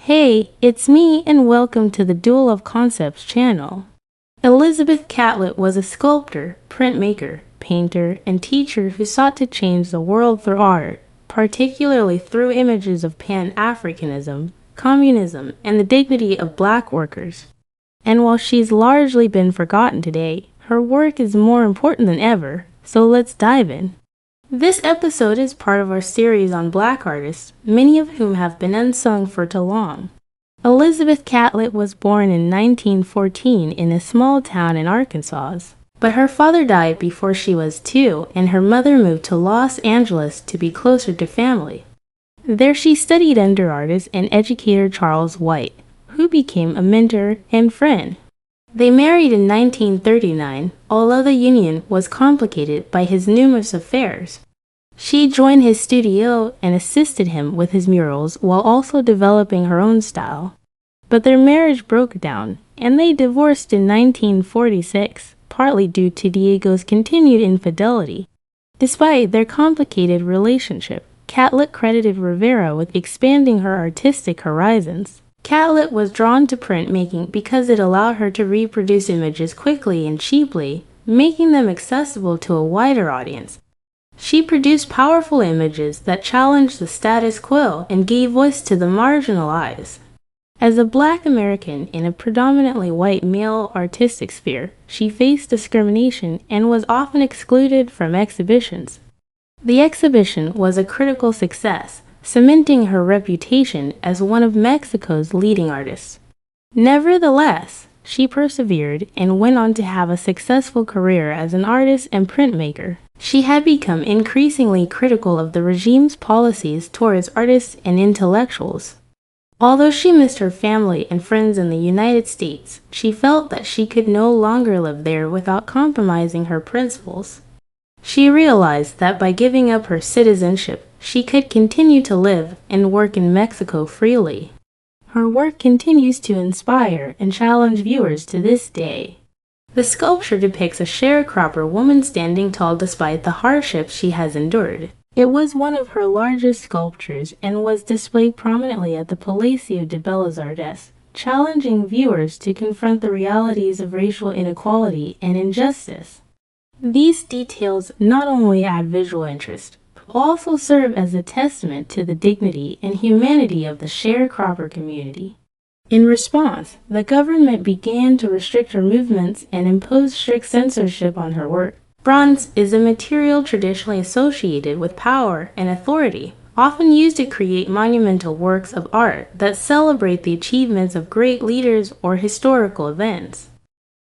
Hey, it's me and welcome to the Duel of Concepts channel. Elizabeth Catlett was a sculptor, printmaker, painter, and teacher who sought to change the world through art, particularly through images of Pan-Africanism, communism, and the dignity of black workers. And while she's largely been forgotten today, her work is more important than ever, so let's dive in. This episode is part of our series on black artists, many of whom have been unsung for too long. Elizabeth Catlett was born in 1914 in a small town in Arkansas, but her father died before she was 2 and her mother moved to Los Angeles to be closer to family. There she studied under artist and educator Charles White, who became a mentor and friend. They married in 1939, although the union was complicated by his numerous affairs. She joined his studio and assisted him with his murals while also developing her own style. But their marriage broke down, and they divorced in 1946, partly due to Diego's continued infidelity. Despite their complicated relationship, Catlett credited Rivera with expanding her artistic horizons. Catlett was drawn to printmaking because it allowed her to reproduce images quickly and cheaply, making them accessible to a wider audience. She produced powerful images that challenged the status quo and gave voice to the marginalized. As a black American in a predominantly white male artistic sphere, she faced discrimination and was often excluded from exhibitions. The exhibition was a critical success, cementing her reputation as one of Mexico's leading artists. Nevertheless, she persevered and went on to have a successful career as an artist and printmaker. She had become increasingly critical of the regime's policies towards artists and intellectuals. Although she missed her family and friends in the United States, she felt that she could no longer live there without compromising her principles. She realized that by giving up her citizenship, she could continue to live and work in Mexico freely. Her work continues to inspire and challenge viewers to this day. The sculpture depicts a sharecropper woman standing tall despite the hardships she has endured. It was one of her largest sculptures and was displayed prominently at the Palacio de Bellas Artes, challenging viewers to confront the realities of racial inequality and injustice. These details not only add visual interest, but also serve as a testament to the dignity and humanity of the sharecropper community. In response, the government began to restrict her movements and impose strict censorship on her work. Bronze is a material traditionally associated with power and authority, often used to create monumental works of art that celebrate the achievements of great leaders or historical events.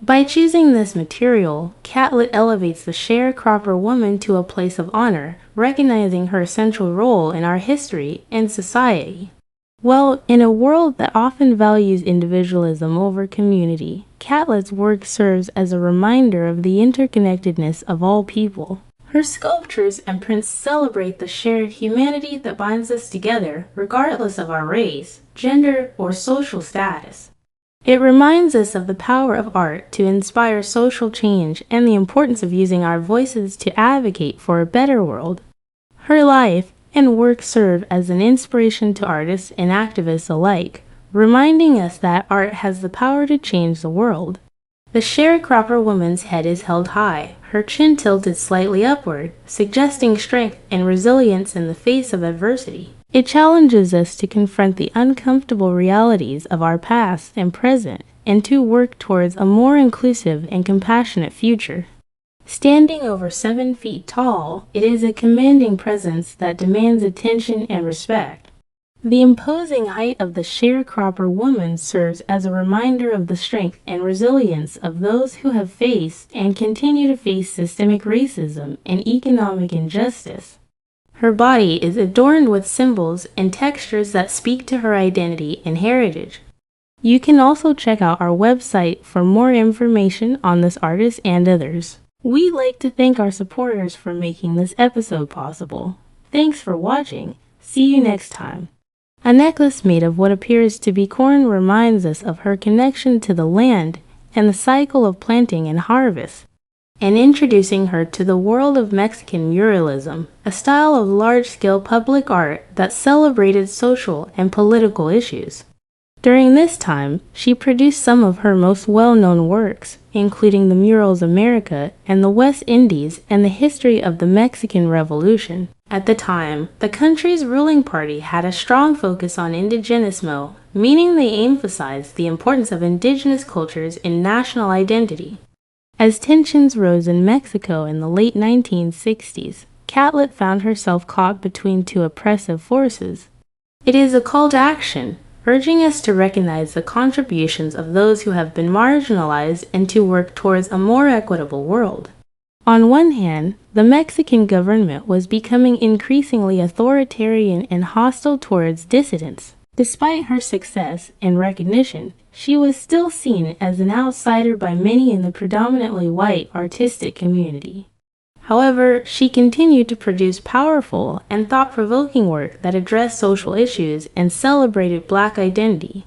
By choosing this material, Catlett elevates the sharecropper woman to a place of honor, recognizing her central role in our history and society. Well, in a world that often values individualism over community, Catlett's work serves as a reminder of the interconnectedness of all people. Her sculptures and prints celebrate the shared humanity that binds us together, regardless of our race, gender, or social status. It reminds us of the power of art to inspire social change and the importance of using our voices to advocate for a better world. Her life and work serve as an inspiration to artists and activists alike, reminding us that art has the power to change the world. The sharecropper woman's head is held high, her chin tilted slightly upward, suggesting strength and resilience in the face of adversity. It challenges us to confront the uncomfortable realities of our past and present, and to work towards a more inclusive and compassionate future. Standing over 7 feet tall, it is a commanding presence that demands attention and respect. The imposing height of the sharecropper woman serves as a reminder of the strength and resilience of those who have faced and continue to face systemic racism and economic injustice. Her body is adorned with symbols and textures that speak to her identity and heritage. You can also check out our website for more information on this artist and others. We'd like to thank our supporters for making this episode possible. Thanks for watching. See you next time. A necklace made of what appears to be corn reminds us of her connection to the land and the cycle of planting and harvest, and introducing her to the world of Mexican muralism, a style of large-scale public art that celebrated social and political issues. During this time, she produced some of her most well-known works, including the murals America and the West Indies and the history of the Mexican Revolution. At the time, the country's ruling party had a strong focus on indigenismo, meaning they emphasized the importance of indigenous cultures in national identity. As tensions rose in Mexico in the late 1960s, Catlett found herself caught between two oppressive forces. It is a call to action, urging us to recognize the contributions of those who have been marginalized and to work towards a more equitable world. On one hand, the Mexican government was becoming increasingly authoritarian and hostile towards dissidents. Despite her success and recognition, she was still seen as an outsider by many in the predominantly white artistic community. However, she continued to produce powerful and thought-provoking work that addressed social issues and celebrated Black identity.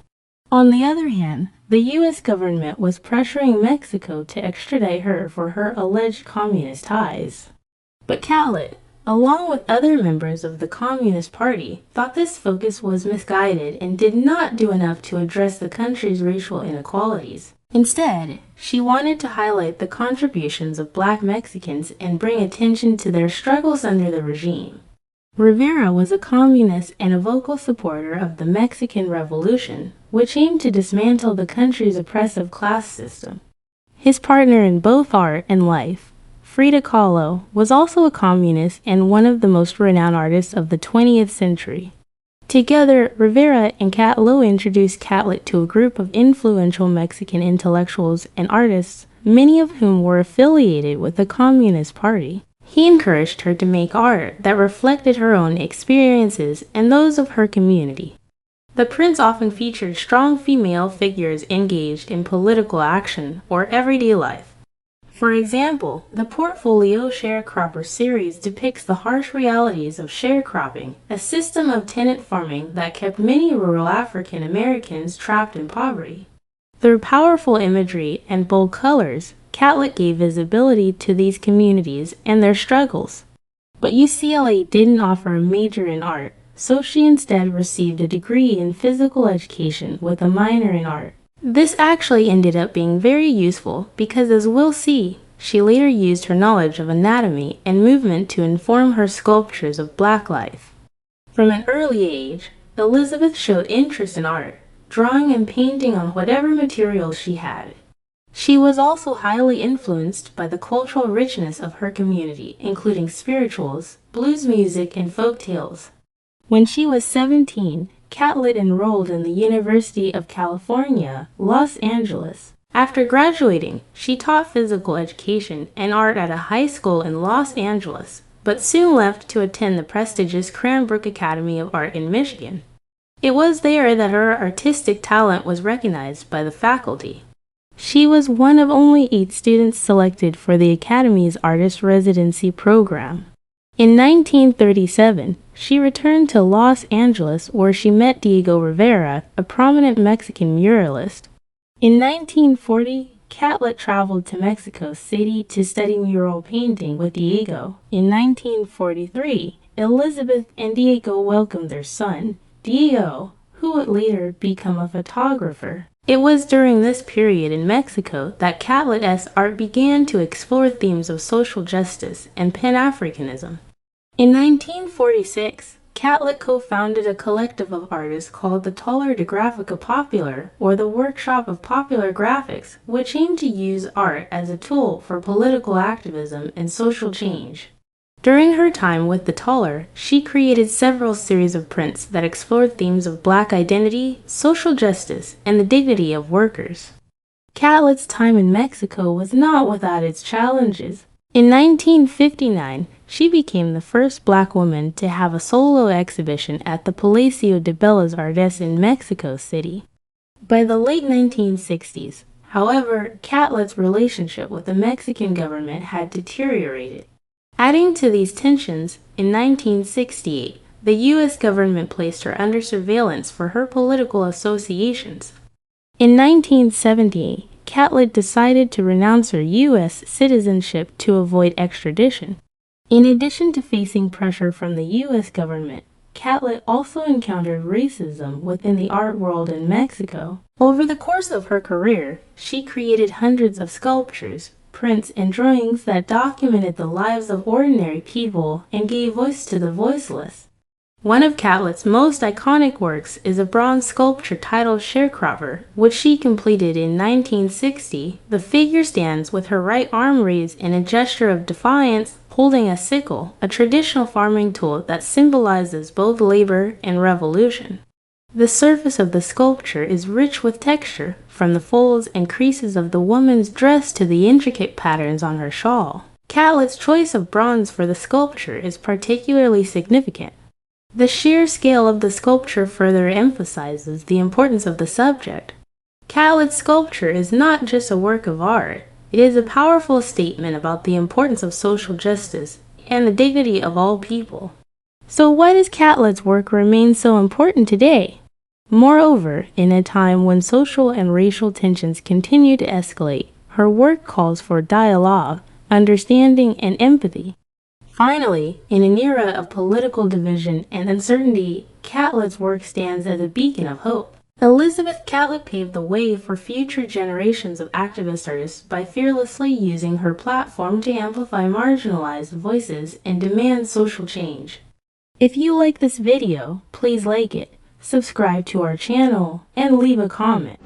On the other hand, the U.S. government was pressuring Mexico to extradite her for her alleged communist ties. But Catlett, along with other members of the Communist Party, thought this focus was misguided and did not do enough to address the country's racial inequalities. Instead, she wanted to highlight the contributions of Black Mexicans and bring attention to their struggles under the regime. Rivera was a communist and a vocal supporter of the Mexican Revolution, which aimed to dismantle the country's oppressive class system. His partner in both art and life, Frida Kahlo, was also a communist and one of the most renowned artists of the 20th century. Together, Rivera and Kahlo introduced Catlett to a group of influential Mexican intellectuals and artists, many of whom were affiliated with the Communist Party. He encouraged her to make art that reflected her own experiences and those of her community. The prints often featured strong female figures engaged in political action or everyday life. For example, the portfolio Sharecropper series depicts the harsh realities of sharecropping, a system of tenant farming that kept many rural African Americans trapped in poverty. Through powerful imagery and bold colors, Catlett gave visibility to these communities and their struggles. But UCLA didn't offer a major in art, so she instead received a degree in physical education with a minor in art. This actually ended up being very useful because, as we'll see, she later used her knowledge of anatomy and movement to inform her sculptures of Black life. From an early age, Elizabeth showed interest in art, drawing and painting on whatever materials she had. She was also highly influenced by the cultural richness of her community, including spirituals, blues music, and folk tales. When she was 17, Catlett enrolled in the University of California, Los Angeles. After graduating, she taught physical education and art at a high school in Los Angeles, but soon left to attend the prestigious Cranbrook Academy of Art in Michigan. It was there that her artistic talent was recognized by the faculty. She was one of only 8 students selected for the Academy's Artist Residency program. In 1937, she returned to Los Angeles where she met Diego Rivera, a prominent Mexican muralist. In 1940, Catlett traveled to Mexico City to study mural painting with Diego. In 1943, Elizabeth and Diego welcomed their son, Diego, who would later become a photographer. It was during this period in Mexico that Catlett's art began to explore themes of social justice and Pan-Africanism. In 1946, Catlett co-founded a collective of artists called the Taller de Gráfica Popular, or the Workshop of Popular Graphics, which aimed to use art as a tool for political activism and social change. During her time with the Taller, she created several series of prints that explored themes of Black identity, social justice, and the dignity of workers. Catlett's time in Mexico was not without its challenges. In 1959, she became the first Black woman to have a solo exhibition at the Palacio de Bellas Artes in Mexico City. By the late 1960s, however, Catlett's relationship with the Mexican government had deteriorated. Adding to these tensions, in 1968, the U.S. government placed her under surveillance for her political associations. In 1970, Catlett decided to renounce her U.S. citizenship to avoid extradition. In addition to facing pressure from the U.S. government, Catlett also encountered racism within the art world in Mexico. Over the course of her career, she created hundreds of sculptures, prints, and drawings that documented the lives of ordinary people and gave voice to the voiceless. One of Catlett's most iconic works is a bronze sculpture titled Sharecropper, which she completed in 1960. The figure stands with her right arm raised in a gesture of defiance, holding a sickle, a traditional farming tool that symbolizes both labor and revolution. The surface of the sculpture is rich with texture, from the folds and creases of the woman's dress to the intricate patterns on her shawl. Catlett's choice of bronze for the sculpture is particularly significant. The sheer scale of the sculpture further emphasizes the importance of the subject. Catlett's sculpture is not just a work of art, it is a powerful statement about the importance of social justice and the dignity of all people. So why does Catlett's work remain so important today? Moreover, in a time when social and racial tensions continue to escalate, her work calls for dialogue, understanding, and empathy. Finally, in an era of political division and uncertainty, Catlett's work stands as a beacon of hope. Elizabeth Catlett paved the way for future generations of activist artists by fearlessly using her platform to amplify marginalized voices and demand social change. If you like this video, please like it, subscribe to our channel, and leave a comment.